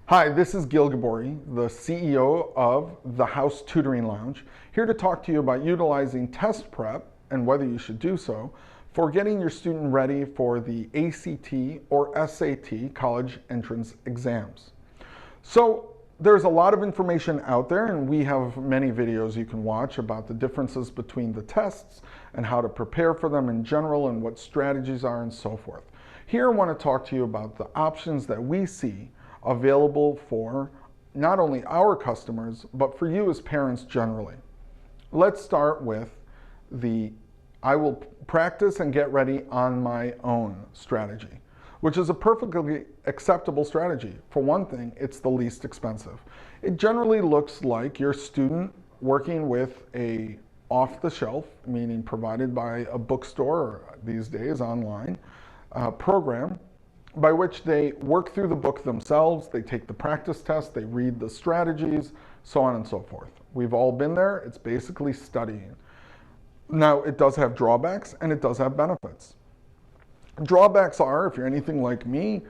Hi, this is Gil Gabori, the CEO of the House Tutoring Lounge, here to talk to you about utilizing test prep and whether you should do so for getting your student ready for the ACT or SAT college entrance exams. So there's a lot of information out there, and we have many videos you can watch about the differences between the tests and how to prepare for them in general and what strategies are and so forth. Here I want to talk to you about the options that we see available for not only our customers, but for you as parents generally. Let's start with the I will practice and get ready on my own strategy, which is a perfectly acceptable strategy. For one thing, it's the least expensive. It generally looks like your student working with a off-the-shelf, meaning provided by a bookstore or these days online, program by which they work through the book themselves, they take the practice test, they read the strategies, so on and so forth. We've all been there. It's basically studying. Now, it does have drawbacks and it does have benefits. Drawbacks are, if you're anything like me,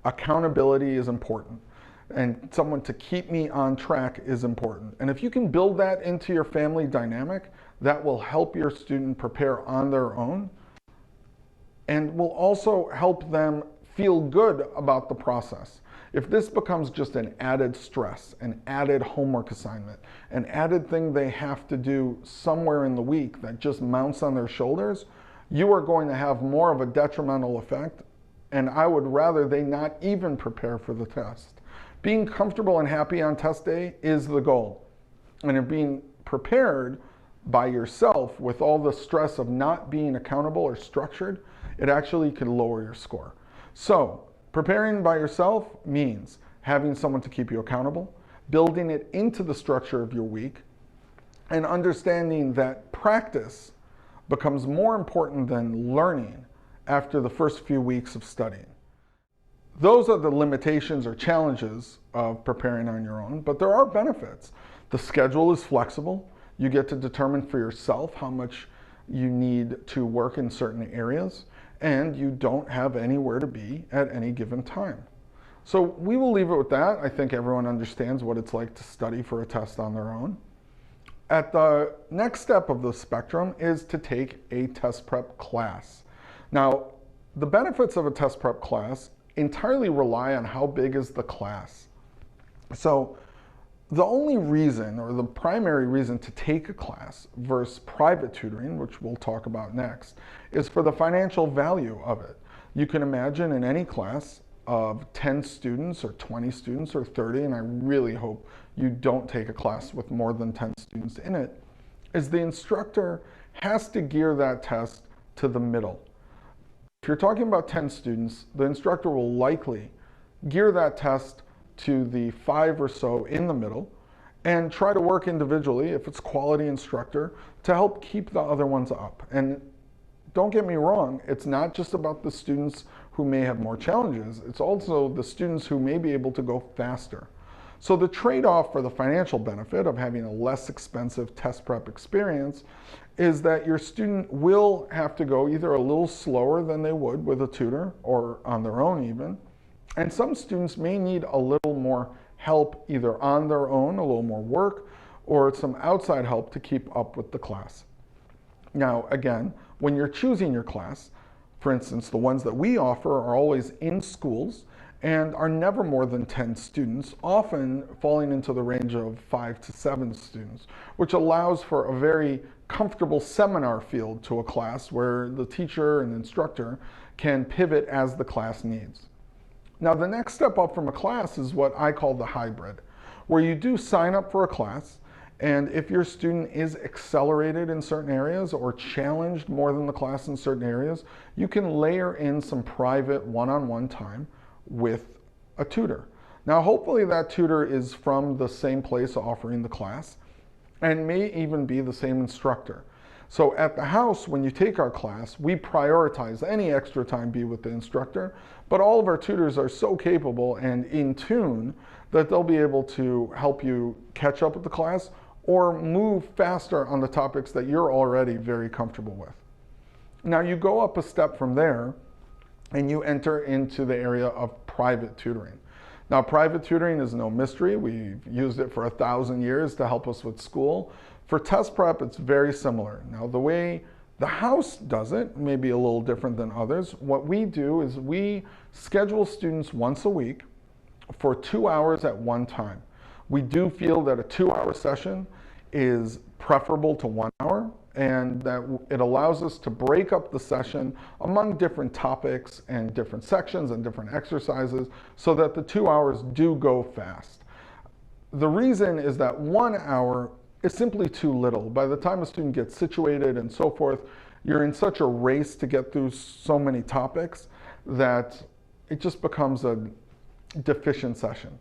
accountability is important. And someone to keep me on track is important. And if you can build that into your family dynamic, that will help your student prepare on their own and will also help them feel good about the process. If this becomes just an added stress, an added homework assignment, an added thing they have to do somewhere in the week that just mounts on their shoulders, you are going to have more of a detrimental effect, and I would rather they not even prepare for the test. Being comfortable and happy on test day is the goal. And if being prepared by yourself with all the stress of not being accountable or structured, it actually could lower your score. So, preparing by yourself means having someone to keep you accountable, building it into the structure of your week, and understanding that practice becomes more important than learning after the first few weeks of studying. Those are the limitations or challenges of preparing on your own, but there are benefits. The schedule is flexible. You get to determine for yourself how much you need to work in certain areas, and you don't have anywhere to be at any given time. So we will leave it with that. I think everyone understands what it's like to study for a test on their own. At the next step of the spectrum is to take a test prep class. Now, the benefits of a test prep class entirely rely on how big is the class. So the only reason, or the primary reason to take a class versus private tutoring, which we'll talk about next, is for the financial value of it. You can imagine in any class of 10 students or 20 students or 30, and I really hope you don't take a class with more than 10 students in it, is the instructor has to gear that test to the middle. If you're talking about 10 students, the instructor will likely gear that test to the 5 or so in the middle and try to work individually, if it's quality instructor, to help keep the other ones up. And don't get me wrong, it's not just about the students who may have more challenges, it's also the students who may be able to go faster. So the trade-off for the financial benefit of having a less expensive test prep experience is that your student will have to go either a little slower than they would with a tutor or on their own even. And some students may need a little more help either on their own, a little more work, or some outside help to keep up with the class. Now, again, when you're choosing your class, for instance, the ones that we offer are always in schools and are never more than 10 students, often falling into the range of 5 to 7 students, which allows for a very comfortable seminar field to a class where the teacher and instructor can pivot as the class needs. Now, the next step up from a class is what I call the hybrid, where you do sign up for a class, and if your student is accelerated in certain areas or challenged more than the class in certain areas, you can layer in some private one-on-one time with a tutor. Now, hopefully that tutor is from the same place offering the class and may even be the same instructor. So at the house, when you take our class, we prioritize any extra time be with the instructor, but all of our tutors are so capable and in tune that they'll be able to help you catch up with the class or move faster on the topics that you're already very comfortable with. Now you go up a step from there and you enter into the area of private tutoring. Now, private tutoring is no mystery. We've used it for 1,000 years to help us with school. For test prep, it's very similar. Now, the way the house does it may be a little different than others. What we do is we schedule students once a week for 2 hours at one time. We do feel that a 2-hour session is preferable to 1 hour, and that it allows us to break up the session among different topics and different sections and different exercises so that the 2 hours do go fast. The reason is that 1 hour is simply too little. By the time a student gets situated and so forth, you're in such a race to get through so many topics that it just becomes a deficient session.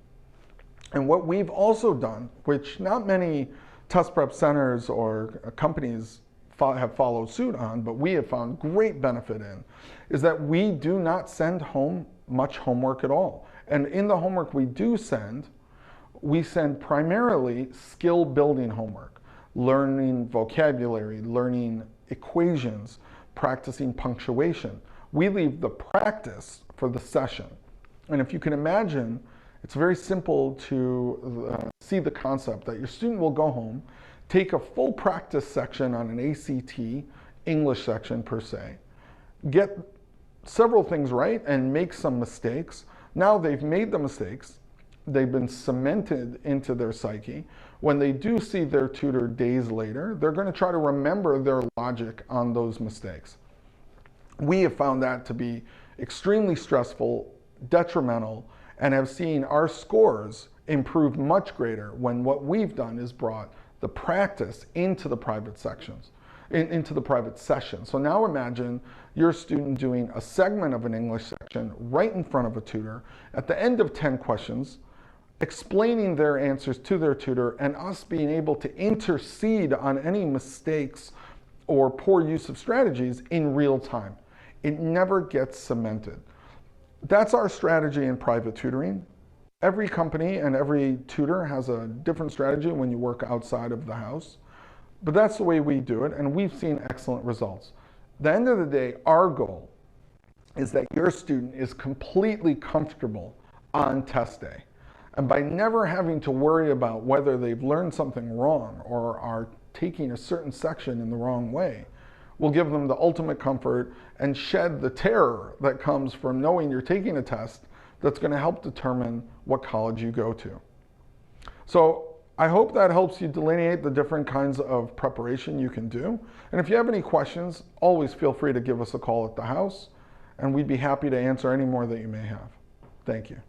And what we've also done, which not many test prep centers or companies have followed suit on, but we have found great benefit in, is that we do not send home much homework at all. And in the homework we do send, we send primarily skill building homework, learning vocabulary, learning equations, practicing punctuation. We leave the practice for the session. And if you can imagine, it's very simple to see the concept that your student will go home, take a full practice section on an ACT, English section per se, get several things right and make some mistakes. Now they've made the mistakes, they've been cemented into their psyche. When they do see their tutor days later, they're going to try to remember their logic on those mistakes. We have found that to be extremely stressful, detrimental, and have seen our scores improve much greater when what we've done is brought the practice into the private sections, into the private session. So now imagine your student doing a segment of an English section right in front of a tutor at the end of 10 questions, explaining their answers to their tutor, and us being able to intercede on any mistakes or poor use of strategies in real time. It never gets cemented. That's our strategy in private tutoring. Every company and every tutor has a different strategy when you work outside of the house, but that's the way we do it, and we've seen excellent results. At the end of the day, our goal is that your student is completely comfortable on test day. And by never having to worry about whether they've learned something wrong or are taking a certain section in the wrong way, will give them the ultimate comfort and shed the terror that comes from knowing you're taking a test that's going to help determine what college you go to. So I hope that helps you delineate the different kinds of preparation you can do. And if you have any questions, always feel free to give us a call at the house, and we'd be happy to answer any more that you may have. Thank you.